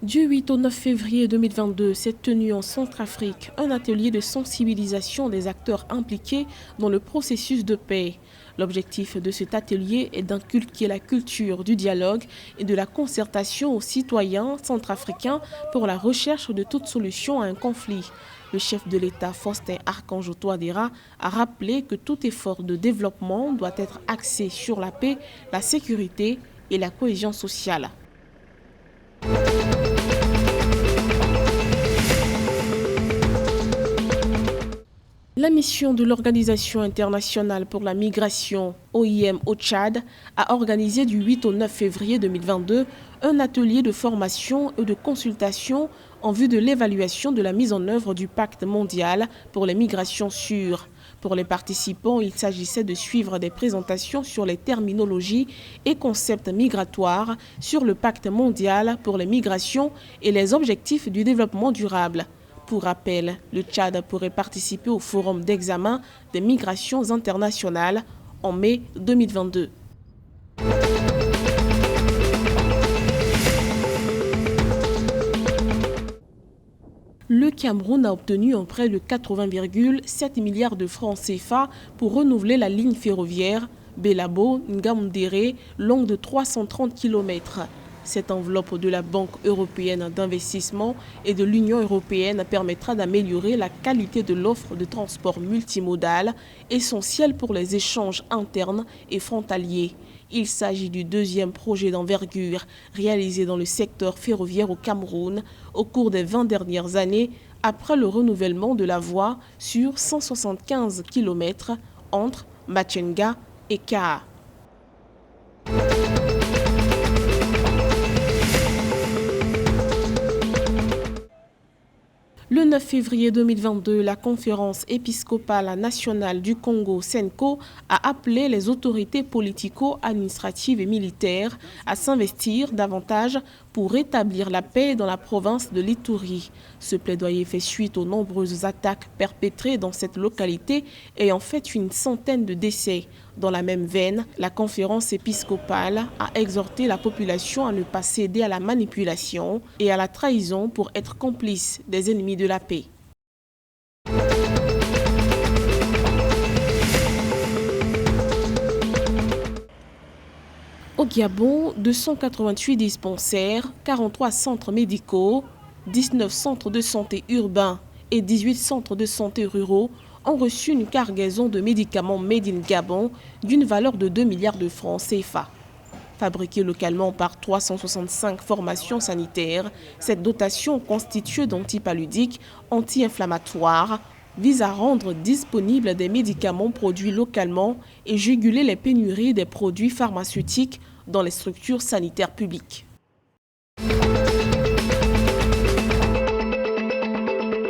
Du 8 au 9 février 2022 s'est tenu en Centrafrique un atelier de sensibilisation des acteurs impliqués dans le processus de paix. L'objectif de cet atelier est d'inculquer la culture du dialogue et de la concertation aux citoyens centrafricains pour la recherche de toute solution à un conflit. Le chef de l'État, Faustin Archange Touadéra, a rappelé que tout effort de développement doit être axé sur la paix, la sécurité et la cohésion sociale. La mission de l'Organisation internationale pour la migration, OIM au Tchad, a organisé du 8 au 9 février 2022 un atelier de formation et de consultation en vue de l'évaluation de la mise en œuvre du pacte mondial pour les migrations sûres. Pour les participants, il s'agissait de suivre des présentations sur les terminologies et concepts migratoires, sur le pacte mondial pour les migrations et les objectifs du développement durable. Pour rappel, le Tchad pourrait participer au forum d'examen des migrations internationales en mai 2022. Le Cameroun a obtenu un prêt de 80,7 milliards de francs CFA pour renouveler la ligne ferroviaire Belabo-Ngaoundéré, longue de 330 km. Cette enveloppe de la Banque européenne d'investissement et de l'Union européenne permettra d'améliorer la qualité de l'offre de transport multimodal, essentielle pour les échanges internes et frontaliers. Il s'agit du deuxième projet d'envergure réalisé dans le secteur ferroviaire au Cameroun au cours des 20 dernières années, après le renouvellement de la voie sur 175 km entre Machenga et Kaa. Le 9 février 2022, la conférence épiscopale nationale du Congo, CENCO, a appelé les autorités politico-administratives et militaires à s'investir davantage pour rétablir la paix dans la province de l'Ituri. Ce plaidoyer fait suite aux nombreuses attaques perpétrées dans cette localité ayant fait une centaine de décès. Dans la même veine, la conférence épiscopale a exhorté la population à ne pas céder à la manipulation et à la trahison pour être complice des ennemis de la paix. Au Gabon, 288 dispensaires, 43 centres médicaux, 19 centres de santé urbains et 18 centres de santé ruraux ont reçu une cargaison de médicaments Made in Gabon d'une valeur de 2 milliards de francs CFA. Fabriquée localement par 365 formations sanitaires, cette dotation constituée d'antipaludiques, anti-inflammatoires, vise à rendre disponibles des médicaments produits localement et juguler les pénuries des produits pharmaceutiques dans les structures sanitaires publiques.